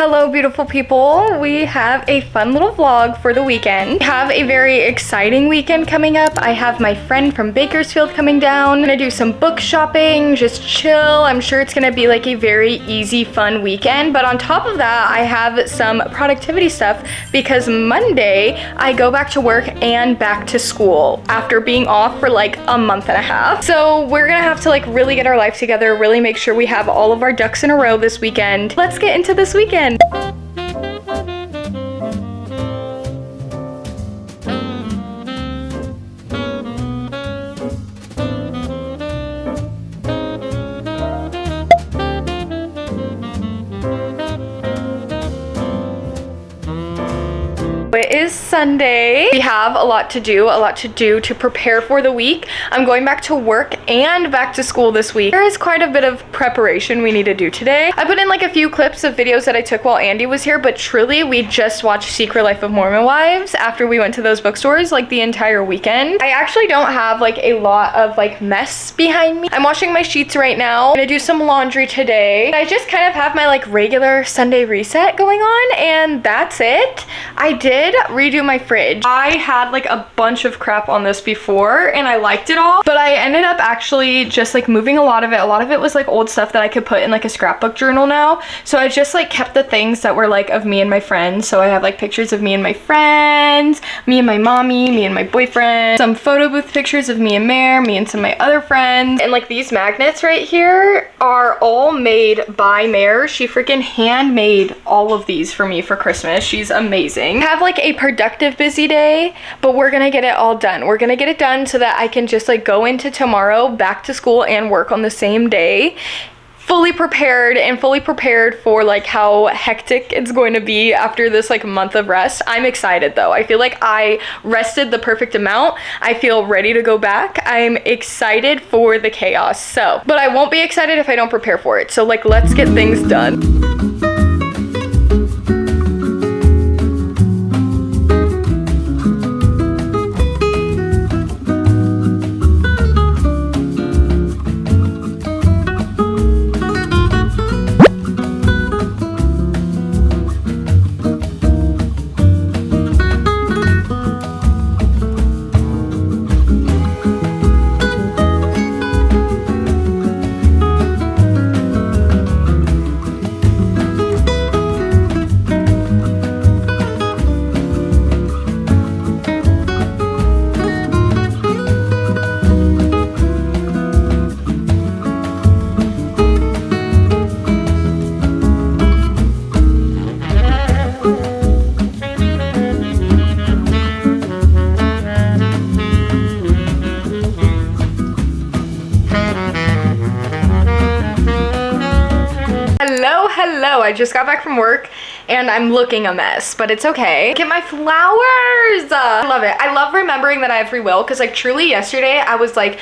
Hello beautiful people, we have a fun little vlog for the weekend. We have a very exciting weekend coming up. I have my friend from Bakersfield coming down. I'm gonna do some book shopping, just chill. I'm sure it's gonna be like a very easy, fun weekend. But on top of that, I have some productivity stuff because Monday I go back to work and back to school after being off for like a month and a half. So we're gonna have to like really get our life together, really make sure we have all of our ducks in a row this weekend. Let's get into this weekend. It is Sunday. We have a lot to do to prepare for the week. I'm going back to work and back to school this week. There is quite a bit of preparation we need to do today. I put in like a few clips of videos that I took while Andy was here, but truly we just watched Secret Life of Mormon Wives after we went to those bookstores like the entire weekend. I actually don't have like a lot of like mess behind me. I'm washing my sheets right now. I'm gonna do some laundry today. I just kind of have my like regular Sunday reset going on, and that's it. I did redo my fridge. I had like a bunch of crap on this before and I liked it all, but I ended up actually just like moving a lot of it. A lot of it was like old stuff that I could put in like a scrapbook journal now. So I just like kept the things that were like of me and my friends. So I have like pictures of me and my friends, me and my mommy, me and my boyfriend, some photo booth pictures of me and Mare, me and some of my other friends. And like these magnets right here are all made by Mare. She freaking handmade all of these for me for Christmas. She's amazing. I have like a productive busy day, but we're gonna get it all done. We're gonna get it done so that I can just like go into tomorrow back to school and work on the same day, fully prepared for like how hectic it's going to be after this like month of rest. I'm excited though. I feel like I rested the perfect amount. I feel ready to go back. I'm excited for the chaos. So, but I won't be excited if I don't prepare for it. So like, let's get things done. Hello, I just got back from work and I'm looking a mess, but it's okay. Look at my flowers. I love it. I love remembering that I have free will, because like truly yesterday I was like,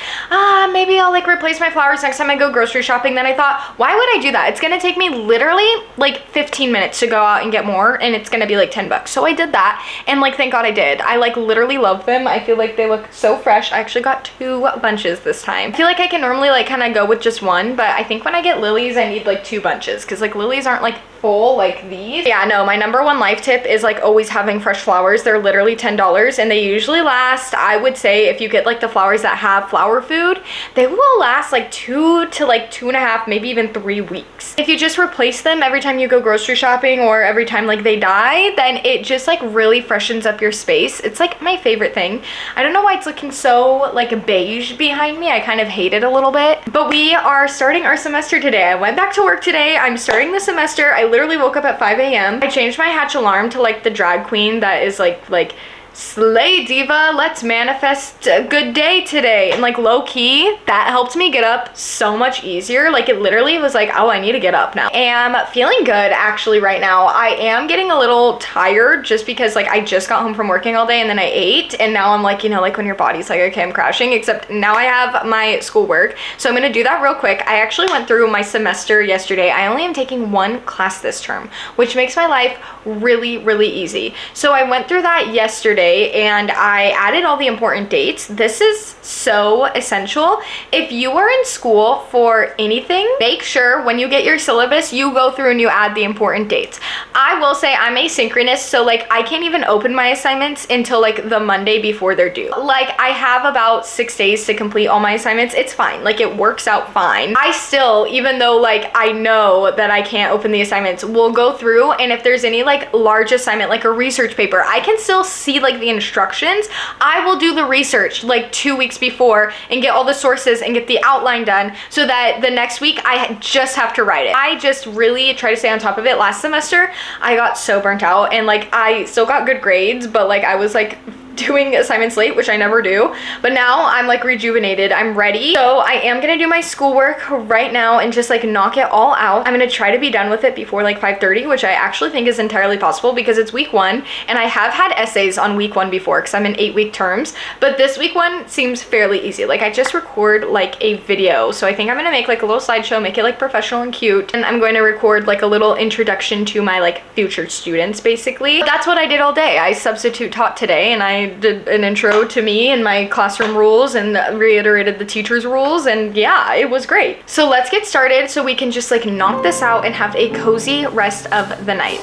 maybe I'll like replace my flowers next time I go grocery shopping. Then I thought, why would I do that? It's gonna take me literally like 15 minutes to go out and get more, and it's gonna be like 10 bucks. So I did that, and like thank God I did. I like literally love them. I feel like they look so fresh. I actually got 2 bunches this time. I feel like I can normally like kind of go with just one, but I think when I get lilies I need like 2 bunches, because like lilies aren't like full like these. Yeah, no, my number one life tip is like always having fresh flowers. They're literally $10 and they usually last, I would say, if you get like the flowers that have flower food, they will last like 2 to like 2.5, maybe even 3 weeks. If you just replace them every time you go grocery shopping or every time like they die, then it just like really freshens up your space. It's like my favorite thing. I don't know why it's looking so like beige behind me. I kind of hate it a little bit, but we are starting our semester today. I went back to work today. I'm starting the semester. I literally woke up at 5 a.m. I changed my Hatch alarm to like the drag queen that is like slay diva, let's manifest a good day today. And like low key, that helped me get up so much easier. Like it literally was like, oh, I need to get up now. I'm feeling good actually right now. I am getting a little tired just because like I just got home from working all day and then I ate, and now I'm like, you know, like when your body's like, okay, I'm crashing, except now I have my schoolwork. So I'm gonna do that real quick. I actually went through my semester yesterday. I only am taking one class this term, which makes my life really, really easy. So I went through that yesterday today and I added all the important dates. This is so essential. If you are in school for anything, make sure when you get your syllabus, you go through and you add the important dates. I will say I'm asynchronous, so like I can't even open my assignments until like the Monday before they're due. Like I have about 6 days to complete all my assignments. It's fine. Like it works out fine. I still, even though like I know that I can't open the assignments, will go through, and if there's any like large assignment, like a research paper, I can still see like the instructions. I will do the research like 2 weeks before and get all the sources and get the outline done so that the next week I just have to write it. I just really try to stay on top of it. Last semester I got so burnt out, and like I still got good grades, but like I was like doing assignments late, which I never do, but now I'm like rejuvenated. I'm ready. So I am gonna do my schoolwork right now and just like knock it all out. I'm gonna try to be done with it before like 5:30, which I actually think is entirely possible because it's week 1 and I have had essays on week 1 before because I'm in 8-week terms, but this week 1 seems fairly easy. Like I just record like a video, so I think I'm gonna make like a little slideshow, make it like professional and cute, and I'm going to record like a little introduction to my like future students basically. But that's what I did all day. I substitute taught today and I did an intro to me and my classroom rules and reiterated the teacher's rules, and yeah, it was great. So let's get started so we can just like knock this out and have a cozy rest of the night.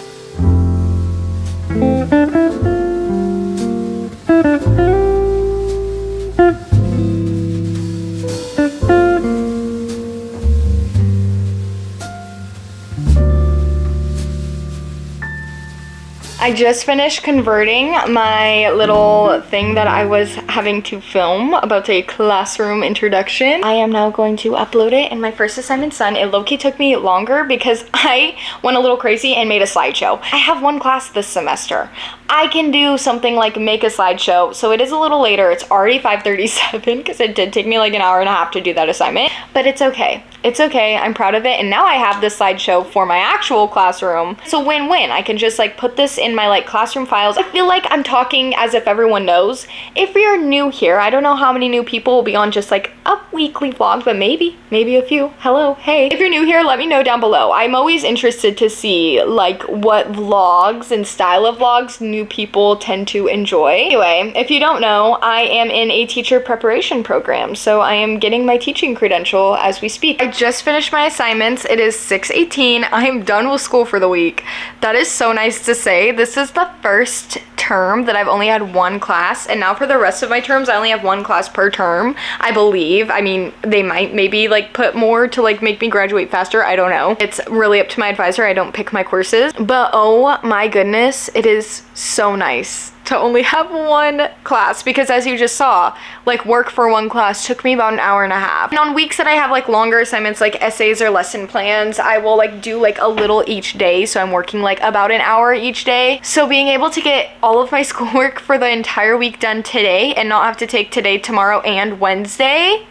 I just finished converting my little thing that I was having to film about a classroom introduction. I am now going to upload it, and my first assignment's done. It low-key took me longer because I went a little crazy and made a slideshow. I have one class this semester. I can do something like make a slideshow, so it is a little later. It's already 5:37 because it did take me like an hour and a half to do that assignment, but it's okay. It's okay. I'm proud of it, and now I have the slideshow for my actual classroom. It's a win-win. I can just like put this in my like classroom files. I feel like I'm talking as if everyone knows. If you're new here, I don't know how many new people will be on just like a weekly vlog, but maybe a few. Hello, hey. If you're new here, let me know down below. I'm always interested to see like what vlogs and style of vlogs new people tend to enjoy. Anyway, if you don't know, I am in a teacher preparation program, so I am getting my teaching credential as we speak. I just finished my assignments. It is 6:18. I am done with school for the week. That is so nice to say. This is the first term that I've only had one class, and now for the rest of my terms I only have one class per term, I believe. I mean, they might maybe like put more to like make me graduate faster. I don't know. It's really up to my advisor. I don't pick my courses, but oh my goodness, it is so nice to only have one class, because as you just saw, like work for one class took me about an hour and a half. And on weeks that I have like longer assignments like essays or lesson plans, I will like do like a little each day, so I'm working like about an hour each day. So being able to get all of my schoolwork for the entire week done today and not have to take today, tomorrow, and Wednesday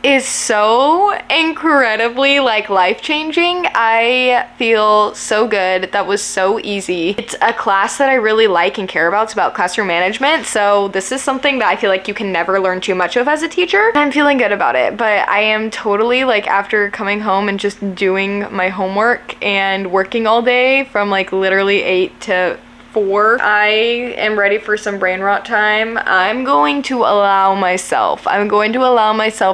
is so incredibly like life-changing. I feel so good. That was so easy. It's a class that I really like and care about. It's about classroom management, so this is something that I feel like you can never learn too much of as a teacher. I'm feeling good about it, but I am totally like, after coming home and just doing my homework and working all day from like literally 8 to 4, I am ready for some brain rot time. I'm going to allow myself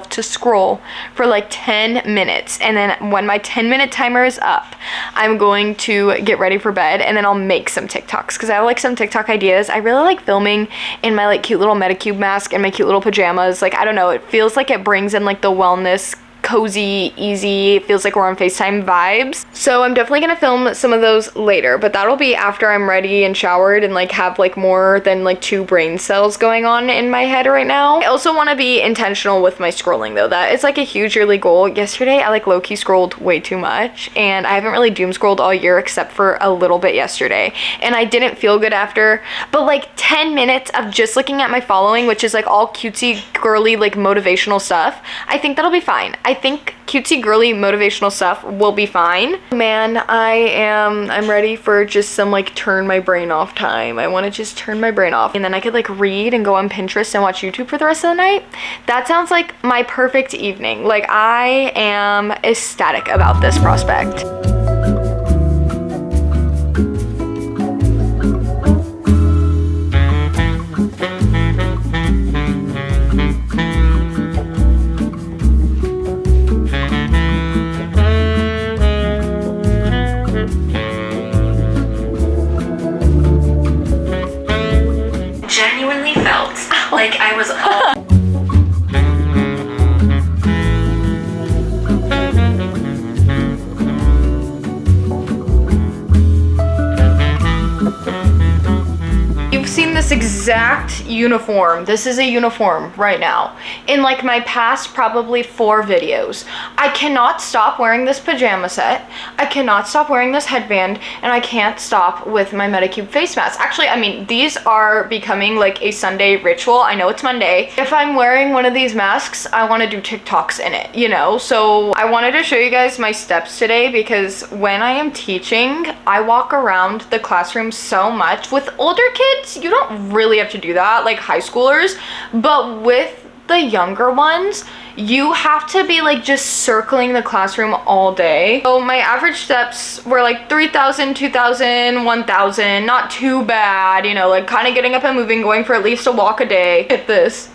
to scroll for like 10 minutes, and then when my 10-minute timer is up, I'm going to get ready for bed, and then I'll make some TikToks because I have like some TikTok ideas. I really like filming in my like cute little Medicube mask and my cute little pajamas. Like, I don't know, it feels like it brings in like the wellness, cozy, easy, it feels like we're on FaceTime vibes. So I'm definitely gonna film some of those later, but that'll be after I'm ready and showered and like have like more than like 2 brain cells going on in my head right now. I also want to be intentional with my scrolling though. That is like a huge yearly goal. Yesterday I like low-key scrolled way too much, and I haven't really doom scrolled all year except for a little bit yesterday, and I didn't feel good after. But like 10 minutes of just looking at my following, which is like all cutesy girly like motivational stuff, I think that'll be fine. I think cutesy girly motivational stuff will be fine. Man, I'm ready for just some like turn my brain off time. I want to just turn my brain off, and then I could like read and go on Pinterest and watch YouTube for the rest of the night. That sounds like my perfect evening. Like, I am ecstatic about this prospect. was all... You've seen this exact uniform. This is a uniform right now in like my past probably 4 videos. I cannot stop wearing this pajama set. I cannot stop wearing this headband, and I can't stop with my Medicube face mask. Actually, I mean, these are becoming like a Sunday ritual. I know it's Monday. If I'm wearing one of these masks, I want to do TikToks in it, you know? So I wanted to show you guys my steps today because when I am teaching, I walk around the classroom so much. With older kids, you don't really have to do that, like high schoolers, but with the younger ones, you have to be like just circling the classroom all day. So my average steps were like 3,000, 2,000, 1,000, not too bad, you know, like kind of getting up and moving, going for at least a walk a day. Look at this.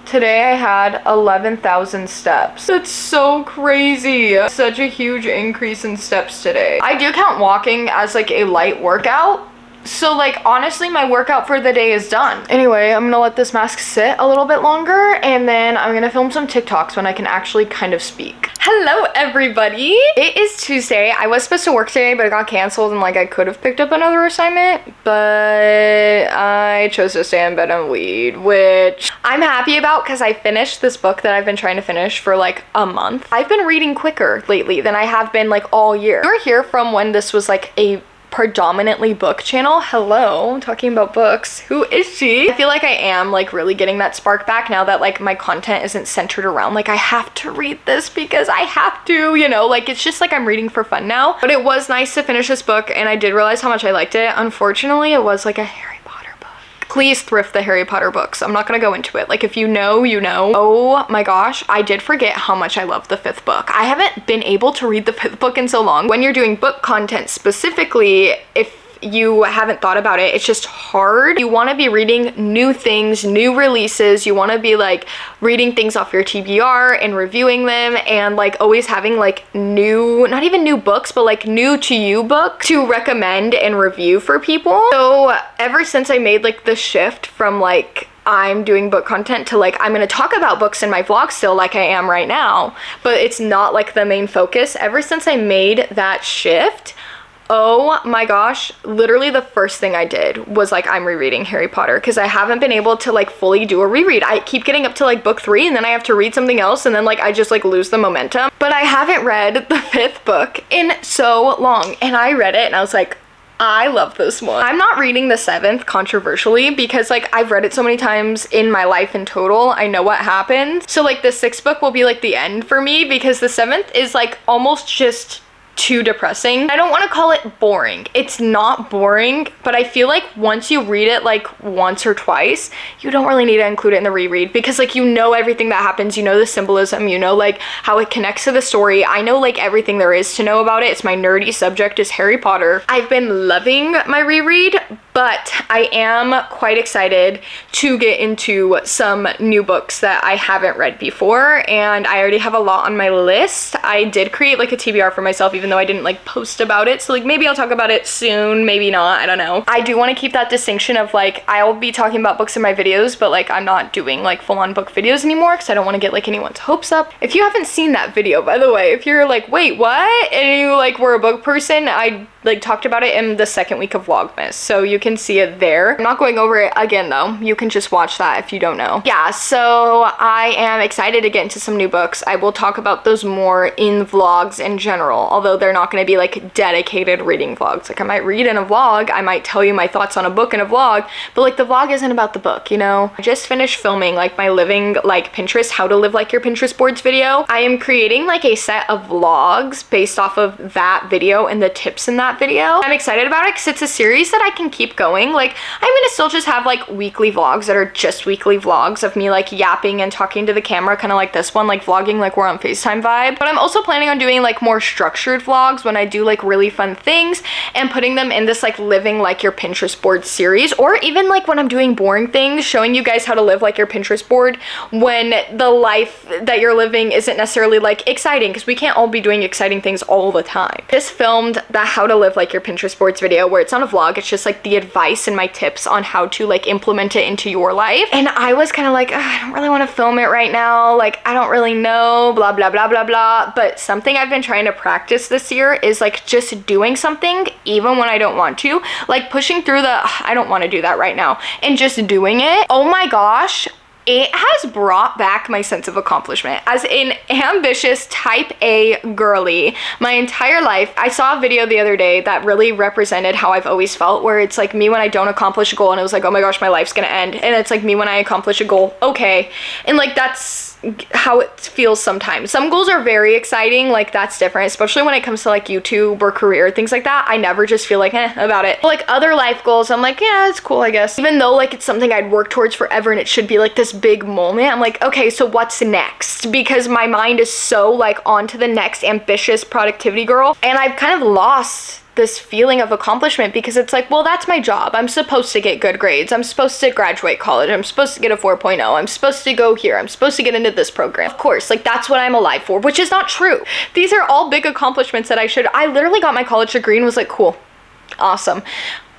Today I had 11,000 steps. That's so crazy. Such a huge increase in steps today. I do count walking as like a light workout. So like honestly, my workout for the day is done. Anyway, I'm gonna let this mask sit a little bit longer, and then I'm gonna film some TikToks when I can actually kind of speak. Hello everybody. It is Tuesday. I was supposed to work today, but it got canceled, and like I could have picked up another assignment, but I chose to stay in bed and read, which I'm happy about because I finished this book that I've been trying to finish for like a month. I've been reading quicker lately than I have been like all year. You're here from when this was like a predominantly book channel. Hello, talking about books. Who is she? I feel like I am like really getting that spark back now that like my content isn't centered around like I have to read this because I have to, you know, like it's just like I'm reading for fun now. But it was nice to finish this book, and I did realize how much I liked it. Unfortunately, it was like a Harry Potter book. Please thrift the Harry Potter books. I'm not gonna go into it. Like if you know, you know. Oh my gosh, I did forget how much I love the 5th book. I haven't been able to read the 5th book in so long. When you're doing book content specifically, if you haven't thought about it, it's just hard. You want to be reading new things, new releases. You want to be like reading things off your TBR and reviewing them, and like always having like new, not even new books, but like new to you books to recommend and review for people. So ever since I made like the shift from like I'm doing book content to like I'm gonna talk about books in my vlog still like I am right now, but it's not like the main focus. Ever since I made that shift, oh my gosh, literally the first thing I did was like I'm rereading Harry Potter because I haven't been able to like fully do a reread. I keep getting up to like book 3 and then I have to read something else, and then like I just like lose the momentum. But I haven't read the 5th book in so long, and I read it and I was like, I love this one. I'm not reading the 7th controversially because like I've read it so many times in my life in total. I know what happens. So like the 6th book will be like the end for me because the 7th is like almost just too depressing. I don't want to call it boring. It's not boring, but I feel like once you read it like once or twice, you don't really need to include it in the reread because like you know everything that happens, you know the symbolism, you know like how it connects to the story. I know like everything there is to know about it. It's my nerdy subject is Harry Potter. I've been loving my reread, but I am quite excited to get into some new books that I haven't read before, and I already have a lot on my list. I did create like a TBR for myself even though I didn't like post about it, so like maybe I'll talk about it soon, maybe not, I don't know. I do want to keep that distinction of like I'll be talking about books in my videos, but like I'm not doing like full-on book videos anymore because I don't want to get like anyone's hopes up. If you haven't seen that video, by the way, if you're like wait what, and you like were a book person, I like talked about it in the 2nd week of Vlogmas, so you can see it there. I'm not going over it again though. You can just watch that if you don't know. Yeah, so I am excited to get into some new books. I will talk about those more in vlogs in general, although they're not going to be like dedicated reading vlogs. Like I might read in a vlog, I might tell you my thoughts on a book in a vlog, but like the vlog isn't about the book, you know? I just finished filming like my living like Pinterest, how to live like your Pinterest boards video. I am creating like a set of vlogs based off of that video and the tips in that video. I'm excited about it because it's a series that I can keep going. Like I'm gonna still just have like weekly vlogs that are just weekly vlogs of me like yapping and talking to the camera, kind of like this one, like vlogging like we're on FaceTime vibe. But I'm also planning on doing like more structured vlogs when I do like really fun things and putting them in this like living like your Pinterest board series, or even like when I'm doing boring things, showing you guys how to live like your Pinterest board when the life that you're living isn't necessarily like exciting, because we can't all be doing exciting things all the time. Just filmed the how to live like your Pinterest boards video where it's not a vlog, it's just like the advice and my tips on how to like implement it into your life. And I was kind of like, I don't really want to film it right now. Like, I don't really know, blah, blah, blah, blah, blah. But something I've been trying to practice this year is like just doing something even when I don't want to, like pushing through the, I don't want to do that right now, and just doing it. Oh my gosh. It has brought back my sense of accomplishment. As an ambitious type A girly, my entire life, I saw a video the other day that really represented how I've always felt, where it's like me when I don't accomplish a goal and it was like, oh my gosh, my life's gonna end. And it's like me when I accomplish a goal, okay. And like that's how it feels sometimes. Some goals are very exciting, like that's different, especially when it comes to like YouTube or career, things like that. I never just feel like about it. But like other life goals, I'm like, yeah, it's cool, I guess. Even though like it's something I'd work towards forever and it should be like this big moment, I'm like, okay, so what's next? Because my mind is so like on to the next ambitious productivity girl, and I've kind of lost this feeling of accomplishment because it's like, well, that's my job. I'm supposed to get good grades. I'm supposed to graduate college. I'm supposed to get a 4.0. I'm supposed to go here. I'm supposed to get into this program. Of course, like that's what I'm alive for, which is not true. These are all big accomplishments that I literally got my college degree and was like, cool, awesome.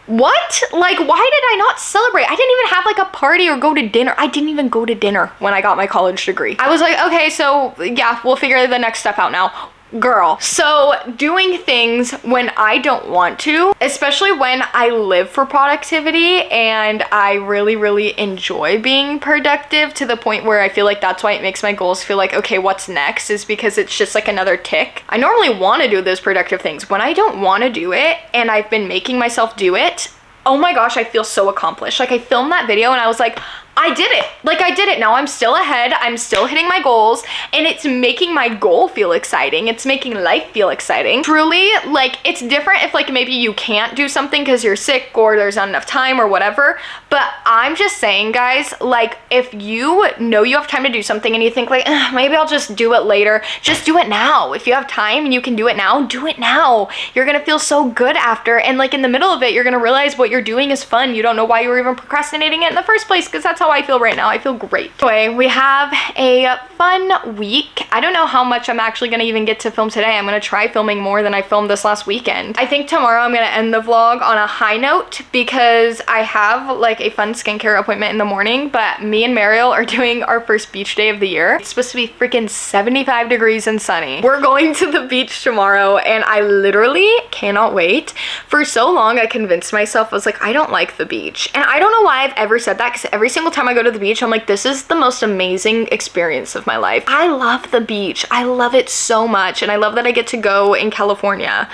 What? Like, why did I not celebrate? I didn't even have like a party or go to dinner. I didn't even go to dinner when I got my college degree. I was like, okay, so yeah, we'll figure the next step out now. Girl. So doing things when I don't want to, especially when I live for productivity and I really, really enjoy being productive to the point where I feel like that's why it makes my goals feel like, okay, what's next, is because it's just like another tick. I normally want to do those productive things. When I don't want to do it and I've been making myself do it, oh my gosh, I feel so accomplished. Like I filmed that video and I was like, I did it. Like I did it. Now I'm still ahead. I'm still hitting my goals, and it's making my goal feel exciting. It's making life feel exciting. Truly, like it's different if like maybe you can't do something because you're sick or there's not enough time or whatever. But I'm just saying, guys, like if you know you have time to do something and you think like, maybe I'll just do it later, just do it now. If you have time and you can do it now, do it now. You're gonna feel so good after, and like in the middle of it, you're gonna realize what you're doing is fun. You don't know why you were even procrastinating it in the first place, because that's how I feel right now. I feel great. Anyway, we have a fun week. I don't know how much I'm actually gonna even get to film today. I'm gonna try filming more than I filmed this last weekend. I think tomorrow I'm gonna end the vlog on a high note because I have like a fun skincare appointment in the morning, but me and Mariel are doing our first beach day of the year. It's supposed to be freaking 75 degrees and sunny. We're going to the beach tomorrow and I literally cannot wait. For so long I convinced myself, I was like, I don't like the beach. And I don't know why I've ever said that, because every single time I go to the beach, I'm like, this is the most amazing experience of my life. I love the beach. I love it so much. And I love that I get to go in California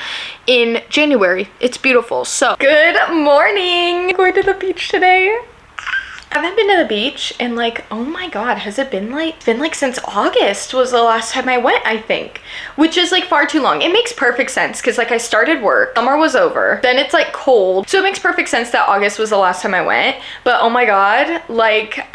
in January. It's beautiful. So good morning. Going to the beach today. I haven't been to the beach in like, oh my god, has it been like, it's been like since August was the last time I went, I think, which is like far too long. It makes perfect sense because like I started work, summer was over, then it's like cold, so it makes perfect sense that August was the last time I went. But oh my god, like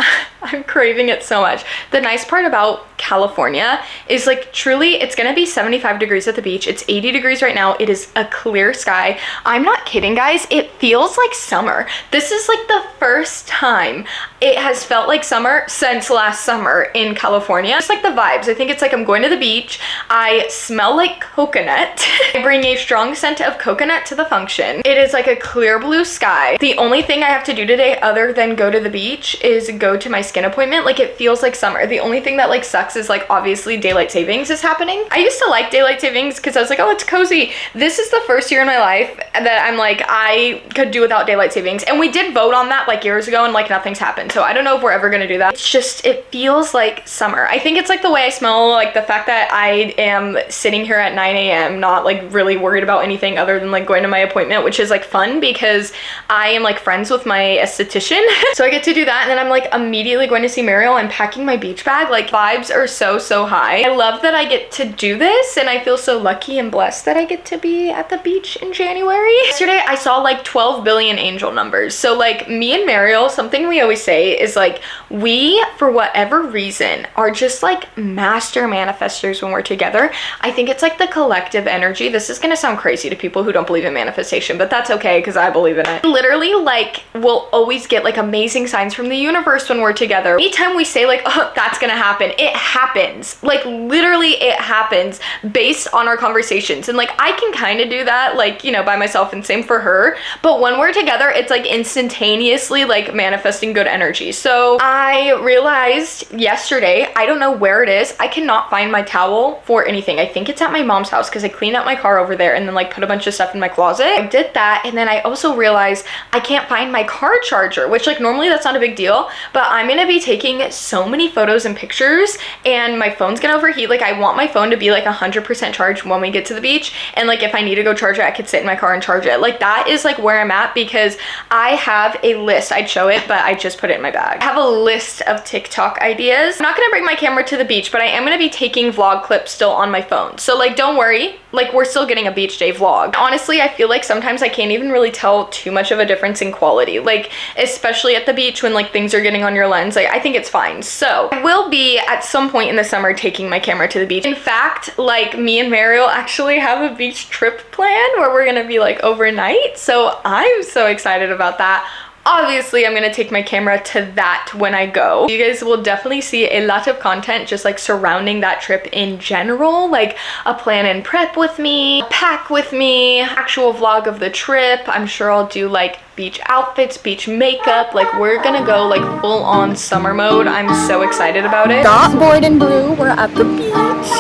I'm craving it so much. The nice part about California is like truly it's gonna be 75 degrees at the beach. It's 80 degrees right now. It is a clear sky. I'm not kidding, guys. It feels like summer. This is like the first time it has felt like summer since last summer in California. Just like the vibes. I think it's like I'm going to the beach. I smell like coconut. I bring a strong scent of coconut to the function. It is like a clear blue sky. The only thing I have to do today other than go to the beach is go to my skin appointment. Like it feels like summer. The only thing that like sucks is like obviously daylight savings is happening. I used to like daylight savings because I was like, oh, it's cozy. This is the first year in my life that I'm like, I could do without daylight savings. And we did vote on that like years ago and like nothing's happened. So I don't know if we're ever gonna do that. It's just, it feels like summer. I think it's like the way I smell, like the fact that I am sitting here at 9 a.m. not like really worried about anything other than like going to my appointment, which is like fun because I am like friends with my esthetician. So I get to do that and then I'm like immediately going to see Mariel. I'm packing my beach bag. Like vibes are so high. I love that I get to do this and I feel so lucky and blessed that I get to be at the beach in January. Yesterday I saw like 12 billion angel numbers. So like me and Mariel, something we always say is like we, for whatever reason, are just like master manifestors when we're together. I think it's like the collective energy. This is gonna sound crazy to people who don't believe in manifestation, but that's okay because I believe in it. Literally like we'll always get like amazing signs from the universe when we're together. together, anytime we say like, oh, that's gonna happen, it happens. Like literally it happens based on our conversations. And like I can kind of do that, like, you know, by myself, and same for her. But when we're together, it's like instantaneously like manifesting good energy. So I realized yesterday, I don't know where it is. I cannot find my towel for anything. I think it's at my mom's house because I cleaned out my car over there and then like put a bunch of stuff in my closet. I did that, and then I also realized I can't find my car charger, which like normally that's not a big deal, but I'm gonna be taking so many photos and pictures and my phone's gonna overheat. Like I want my phone to be like 100% charged when we get to the beach, and like if I need to go charge it, I could sit in my car and charge it. Like that is like where I'm at, because I have a list. I'd show it, but I just put it in my bag. I have a list of TikTok ideas. I'm not gonna bring my camera to the beach, but I am gonna be taking vlog clips still on my phone. So like don't worry, like we're still getting a beach day vlog. Honestly, I feel like sometimes I can't even really tell too much of a difference in quality, like especially at the beach when like things are getting on your lens. Like I think it's fine. So I will be at some point in the summer taking my camera to the beach. In fact, like me and Mariel actually have a beach trip plan where we're gonna be like overnight. So I'm so excited about that. Obviously, I'm gonna take my camera to that when I go. You guys will definitely see a lot of content just like surrounding that trip in general, like a plan and prep with me, a pack with me, actual vlog of the trip. I'm sure I'll do like beach outfits, beach makeup. Like we're gonna go like full on summer mode. I'm so excited about it. Got bored and blue, we're at the beach.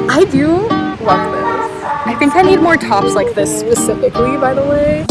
I do love this. I think I need more tops like this specifically, by the way.